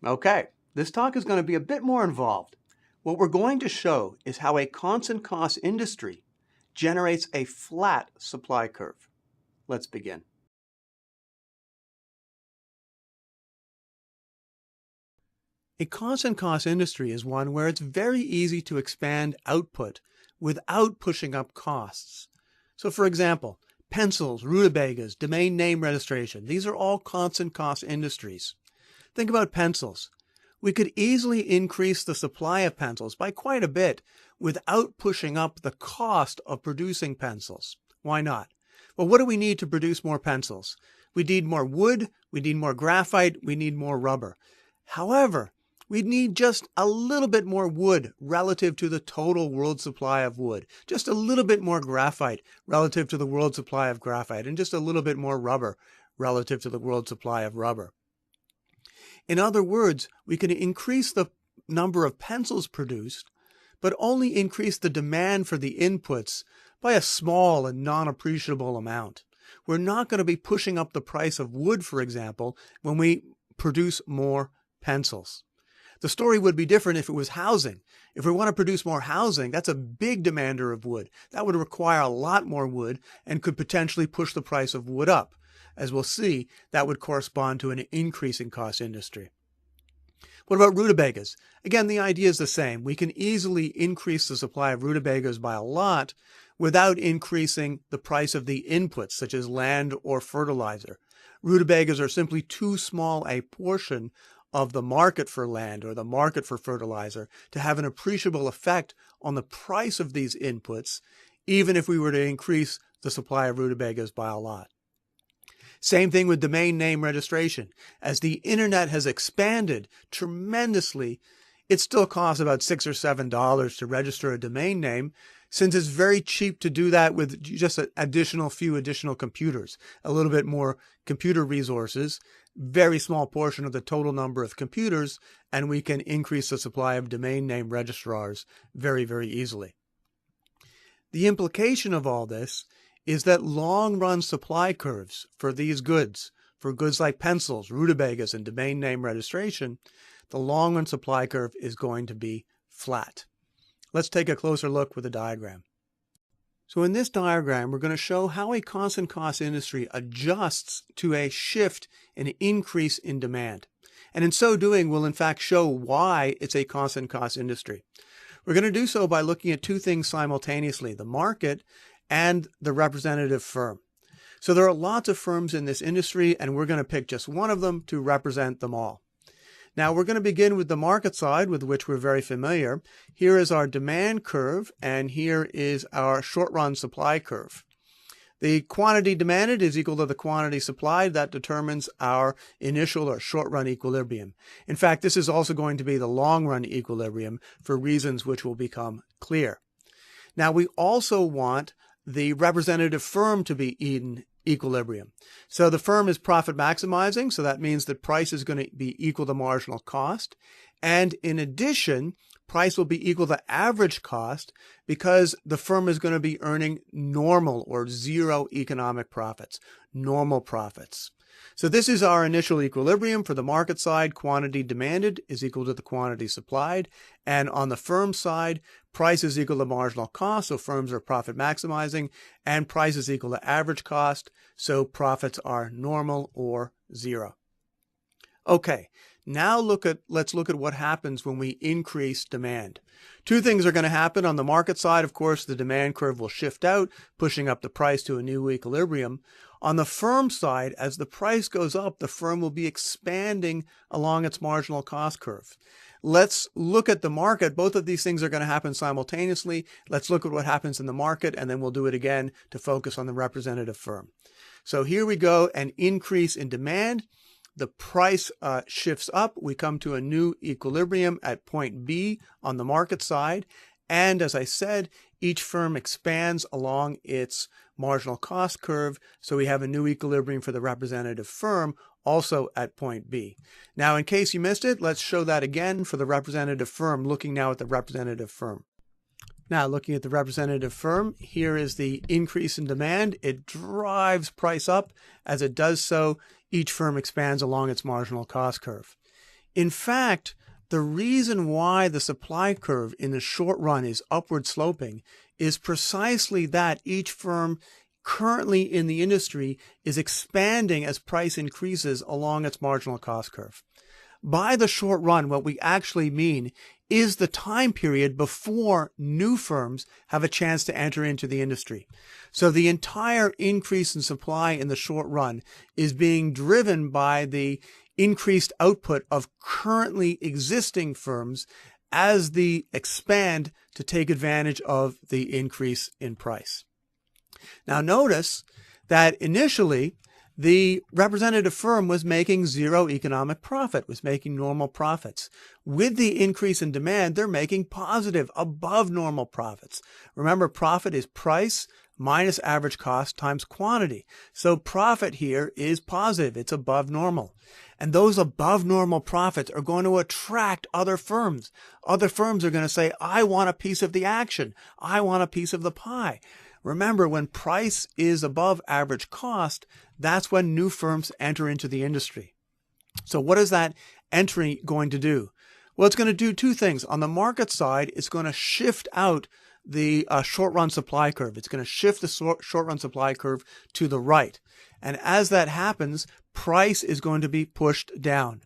Okay, this talk is going to be a bit more involved. What we're going to show is how a constant cost industry generates a flat supply curve. Let's begin. A constant cost industry is one where it's very easy to expand output without pushing up costs. So for example, pencils, rutabagas, domain name registration, these are all constant cost industries. Think about pencils. We could easily increase the supply of pencils by quite a bit without pushing up the cost of producing pencils. Why not? Well, what do we need to produce more pencils? We need more wood, we need more graphite, we need more rubber. However, we need just a little bit more wood relative to the total world supply of wood, just a little bit more graphite relative to the world supply of graphite, and just a little bit more rubber relative to the world supply of rubber. In other words, we can increase the number of pencils produced, but only increase the demand for the inputs by a small and non-appreciable amount. We're not going to be pushing up the price of wood, for example, when we produce more pencils. The story would be different if it was housing. If we want to produce more housing, that's a big demander of wood. That would require a lot more wood and could potentially push the price of wood up. As we'll see, that would correspond to an increasing cost industry. What about rutabagas? Again, the idea is the same. We can easily increase the supply of rutabagas by a lot without increasing the price of the inputs, such as land or fertilizer. Rutabagas are simply too small a portion of the market for land or the market for fertilizer to have an appreciable effect on the price of these inputs, even if we were to increase the supply of rutabagas by a lot. Same thing with domain name registration. As the internet has expanded tremendously, it still costs about $6 or $7 to register a domain name, since it's very cheap to do that with just a few additional computers, a little bit more computer resources, very small portion of the total number of computers, and we can increase the supply of domain name registrars very, very easily. The implication of all this is that long-run supply curves for these goods, for goods like pencils, rutabagas, and domain name registration, the long-run supply curve is going to be flat. Let's take a closer look with a diagram. So in this diagram, we're going to show how a constant cost industry adjusts to a shift, an increase in demand. And in so doing, we'll in fact show why it's a constant cost industry. We're going to do so by looking at two things simultaneously, the market and the representative firm. So there are lots of firms in this industry, and we're going to pick just one of them to represent them all. Now we're going to begin with the market side, with which we're very familiar. Here is our demand curve, and here is our short-run supply curve. The quantity demanded is equal to the quantity supplied. That determines our initial or short-run equilibrium. In fact, this is also going to be the long-run equilibrium for reasons which will become clear. Now we also want the representative firm to be in equilibrium. So the firm is profit maximizing, so that means that price is going to be equal to marginal cost. And in addition, price will be equal to average cost because the firm is going to be earning normal or zero economic profits, normal profits. So this is our initial equilibrium. For the market side, quantity demanded is equal to the quantity supplied. And on the firm side, price is equal to marginal cost, so firms are profit maximizing, and price is equal to average cost, so profits are normal or zero. Okay, now let's look at what happens when we increase demand. Two things are going to happen. On the market side, of course, the demand curve will shift out, pushing up the price to a new equilibrium. On the firm side, as the price goes up, the firm will be expanding along its marginal cost curve. Let's look at the market. Both of these things are going to happen simultaneously. Let's look at what happens in the market, and then we'll do it again to focus on the representative firm. So here we go, an increase in demand. The price shifts up. We come to a new equilibrium at point B on the market side. And as I said, each firm expands along its marginal cost curve. So we have a new equilibrium for the representative firm also at point B. Now, in case you missed it, let's show that again for the representative firm, looking now at the representative firm. Now, looking at the representative firm, here is the increase in demand. It drives price up. As it does so, each firm expands along its marginal cost curve. In fact, the reason why the supply curve in the short run is upward sloping is precisely that each firm currently in the industry is expanding as price increases along its marginal cost curve. By the short run, what we actually mean is the time period before new firms have a chance to enter into the industry. So the entire increase in supply in the short run is being driven by the increased output of currently existing firms as they expand to take advantage of the increase in price. Now notice that initially the representative firm was making zero economic profit, was making normal profits. With the increase in demand, they're making positive, above normal profits. Remember, profit is price minus average cost times quantity. So profit here is positive. It's above normal. And those above normal profits are going to attract other firms. Other firms are going to say, I want a piece of the action. I want a piece of the pie. Remember, when price is above average cost, that's when new firms enter into the industry. So what is that entry going to do? Well, it's going to do two things. On the market side, it's going to shift out the short-run supply curve. It's going to shift the short-run supply curve to the right. And as that happens, price is going to be pushed down.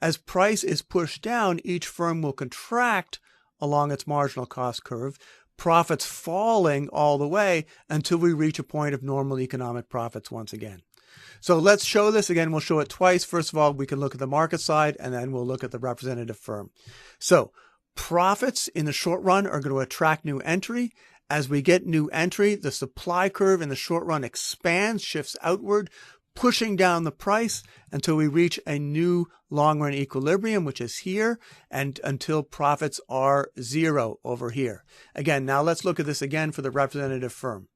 As price is pushed down, each firm will contract along its marginal cost curve, profits falling all the way until we reach a point of normal economic profits once again. So let's show this again. We'll show it twice. First of all, we can look at the market side, and then we'll look at the representative firm. So profits in the short run are going to attract new entry. As we get new entry, the supply curve in the short run expands, shifts outward, pushing down the price until we reach a new long-run equilibrium, which is here, and until profits are zero over here. Again, now let's look at this again for the representative firm.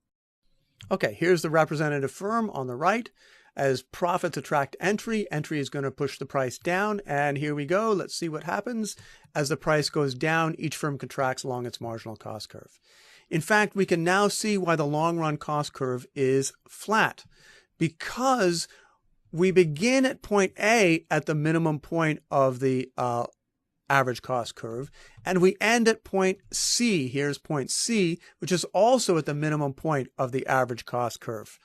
Okay, here's the representative firm on the right. As profits attract entry, entry is going to push the price down, and here we go. Let's see what happens. As the price goes down, each firm contracts along its marginal cost curve. In fact, we can now see why the long-run cost curve is flat, because we begin at point A at the minimum point of the average cost curve, and we end at point C. Here's point C, which is also at the minimum point of the average cost curve.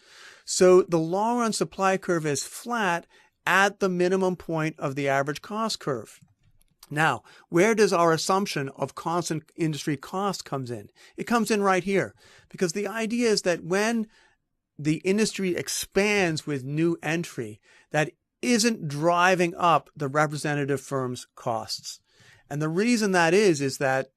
So the long-run supply curve is flat at the minimum point of the average cost curve. Now, where does our assumption of constant industry cost comes in? It comes in right here, because the idea is that when the industry expands with new entry, that isn't driving up the representative firm's costs. And the reason that is that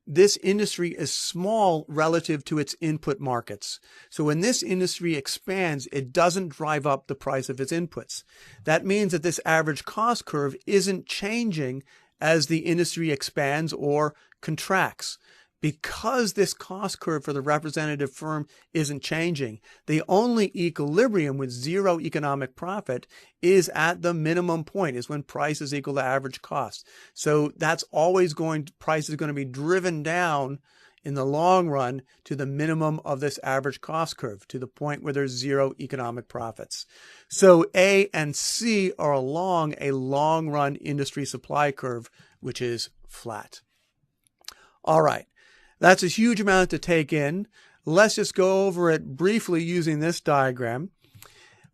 this industry is small relative to its input markets. So when this industry expands, it doesn't drive up the price of its inputs. That means that this average cost curve isn't changing as the industry expands or contracts. Because this cost curve for the representative firm isn't changing, the only equilibrium with zero economic profit is at the minimum point, is when price is equal to average cost. So that's always price is going to be driven down in the long run to the minimum of this average cost curve, to the point where there's zero economic profits. So A and C are along a long run industry supply curve, which is flat. All right. That's a huge amount to take in. Let's just go over it briefly using this diagram.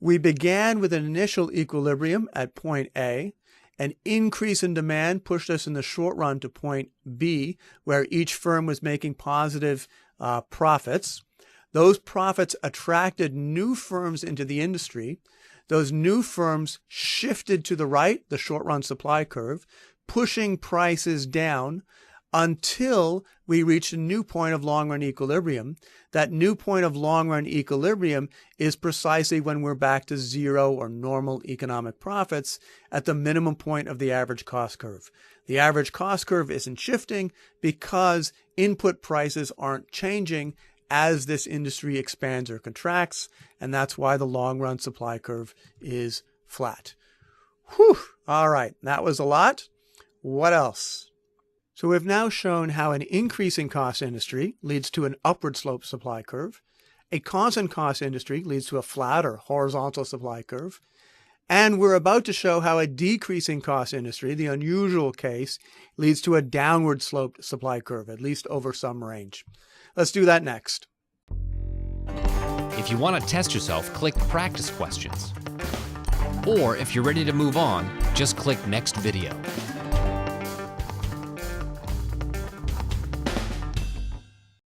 We began with an initial equilibrium at point A. An increase in demand pushed us in the short run to point B, where each firm was making positive profits. Those profits attracted new firms into the industry. Those new firms shifted to the right, the short run supply curve, pushing prices down until we reach a new point of long-run equilibrium. That new point of long-run equilibrium is precisely when we're back to zero or normal economic profits at the minimum point of the average cost curve. The average cost curve isn't shifting because input prices aren't changing as this industry expands or contracts, and that's why the long-run supply curve is flat. Whew! All right, that was a lot. What else? So we've now shown how an increasing cost industry leads to an upward slope supply curve. A constant cost industry leads to a flat or horizontal supply curve. And we're about to show how a decreasing cost industry, the unusual case, leads to a downward sloped supply curve, at least over some range. Let's do that next. If you want to test yourself, click Practice Questions. Or if you're ready to move on, just click Next Video.